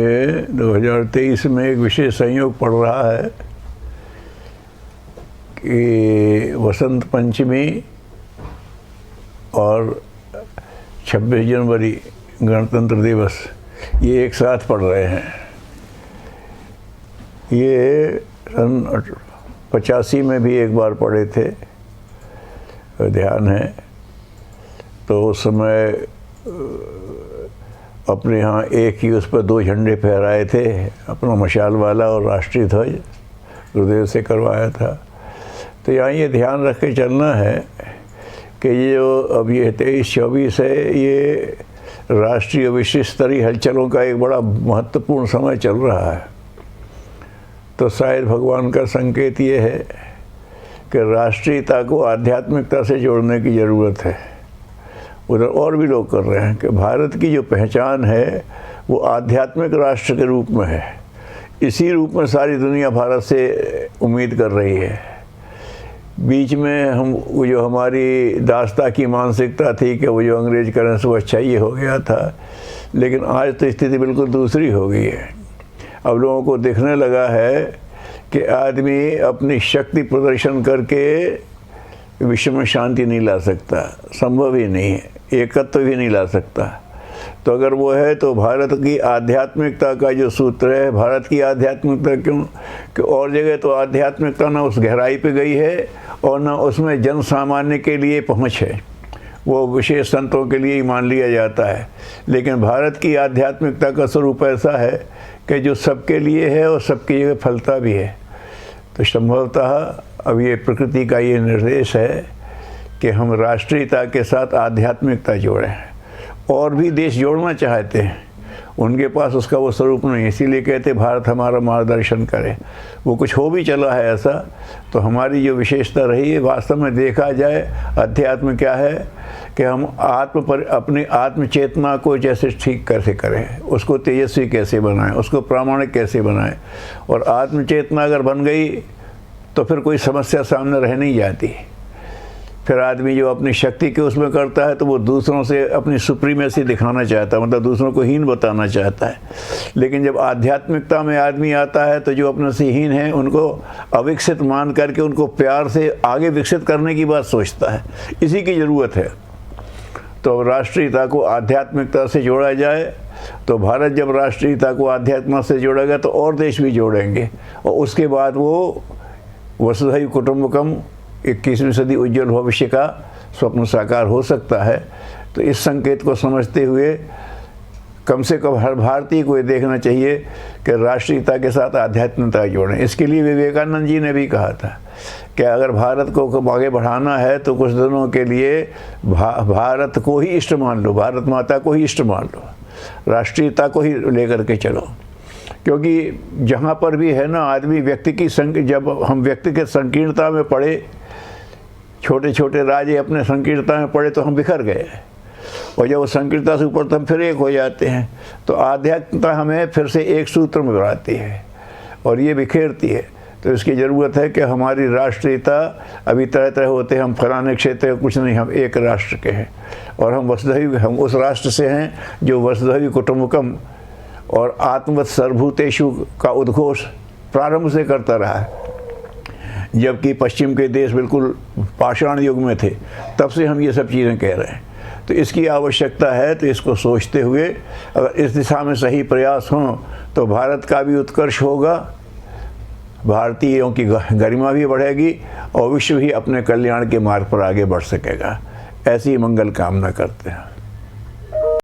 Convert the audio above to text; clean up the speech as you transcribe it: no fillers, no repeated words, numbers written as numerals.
2023 में एक विशेष संयोग पड़ रहा है कि वसंत पंचमी और 26 जनवरी गणतंत्र दिवस ये एक साथ पड़ रहे हैं। ये सन 85 में भी एक बार पढ़े थे, ध्यान है। तो उस समय अपने यहाँ एक ही उस पर 2 झंडे फहराए थे, अपना मशाल वाला और राष्ट्रीय ध्वज गुरुदेव से करवाया था। तो यहाँ ये ध्यान रख के चलना है कि ये जो अब ये 23-24 है, ये राष्ट्रीय विश्व स्तरीय हलचलों का एक बड़ा महत्वपूर्ण समय चल रहा है। तो शायद भगवान का संकेत ये है कि राष्ट्रीयता को आध्यात्मिकता से जोड़ने की ज़रूरत है। उधर और भी लोग कर रहे हैं कि भारत की जो पहचान है वो आध्यात्मिक राष्ट्र के रूप में है। इसी रूप में सारी दुनिया भारत से उम्मीद कर रही है। बीच में हम वो जो हमारी दास्ता की मानसिकता थी कि वो जो अंग्रेज करें सो अच्छा ये हो गया था, लेकिन आज तो स्थिति बिल्कुल दूसरी हो गई है। अब लोगों को दिखने लगा है कि आदमी अपनी शक्ति प्रदर्शन करके विश्व में शांति नहीं ला सकता, संभव ही नहीं है, एकत्व भी नहीं ला सकता। तो अगर वो है तो भारत की आध्यात्मिकता का जो सूत्र है, भारत की आध्यात्मिकता क्यों कि और जगह तो आध्यात्मिकता ना उस गहराई पे गई है और ना उसमें जन सामान्य के लिए पहुँच है, वो विशेष संतों के लिए ही मान लिया जाता है। लेकिन भारत की आध्यात्मिकता का स्वरूप ऐसा है कि जो सबके लिए है और सबकी जगह फलता भी है। तो संभवतः अब ये प्रकृति का ये निर्देश है कि हम राष्ट्रीयता के साथ आध्यात्मिकता जोड़ें। और भी देश जोड़ना चाहते हैं, उनके पास उसका वो स्वरूप नहीं, इसीलिए कहते भारत हमारा मार्गदर्शन करे। वो कुछ हो भी चला है ऐसा, तो हमारी जो विशेषता रही है वास्तव में देखा जाए अध्यात्म क्या है कि हम अपनी आत्म चेतना को जैसे ठीक कैसे करें, उसको तेजस्वी कैसे बनाएं, उसको प्रामाणिक कैसे बनाएं। और आत्म चेतना अगर बन गई तो फिर कोई समस्या सामने रह नहीं जाती। फिर आदमी जो अपनी शक्ति के उसमें करता है तो वो दूसरों से अपनी सुप्रीमेसी दिखाना चाहता है, मतलब दूसरों को हीन बताना चाहता है। लेकिन जब आध्यात्मिकता में आदमी आता है तो जो अपने से हीन है उनको अविकसित मान करके उनको प्यार से आगे विकसित करने की बात सोचता है। इसी की ज़रूरत है। तो राष्ट्रीयता को आध्यात्मिकता से जोड़ा जाए, तो भारत जब राष्ट्रीयता को आध्यात्म से जोड़ेगा तो और देश भी जोड़ेंगे, और उसके बाद वो वसुधैव कुटुंबकम 21वीं सदी उज्जवल भविष्य का स्वप्न साकार हो सकता है। तो इस संकेत को समझते हुए कम से कम हर भारतीय को ये देखना चाहिए कि राष्ट्रीयता के साथ आध्यात्मिकता जोड़ें। इसके लिए विवेकानंद जी ने भी कहा था कि अगर भारत को आगे बढ़ाना है तो कुछ दिनों के लिए भारत को ही इष्ट मान लो, भारत माता को ही इष्ट मान लो, राष्ट्रीयता को ही लेकर के चलो। क्योंकि जहाँ पर भी है ना आदमी व्यक्ति की जब हम व्यक्ति के संकीर्णता में पड़े, छोटे छोटे राज्य अपने संकीर्णता में पड़े तो हम बिखर गए, और जब वो संकीर्णता से ऊपर तो हम फिर एक हो जाते हैं। तो आध्यात्मिकता हमें फिर से एक सूत्र में बनाती है और ये बिखेरती है। तो इसकी ज़रूरत है कि हमारी राष्ट्रीयता अभी तरह तरह होते हैं, हम फलाने क्षेत्र कुछ नहीं, हम एक राष्ट्र के हैं और हम उस राष्ट्र से हैं जो वसुधैव कुटुंबकम और आत्मवत् सर्वभूतेषु का उद्घोष प्रारंभ से करता रहा है। जबकि पश्चिम के देश बिल्कुल पाषाण युग में थे, तब से हम ये सब चीज़ें कह रहे हैं। तो इसकी आवश्यकता है। तो इसको सोचते हुए अगर इस दिशा में सही प्रयास हों तो भारत का भी उत्कर्ष होगा, भारतीयों की गरिमा भी बढ़ेगी और विश्व भी अपने कल्याण के मार्ग पर आगे बढ़ सकेगा। ऐसी मंगल कामना करते हैं।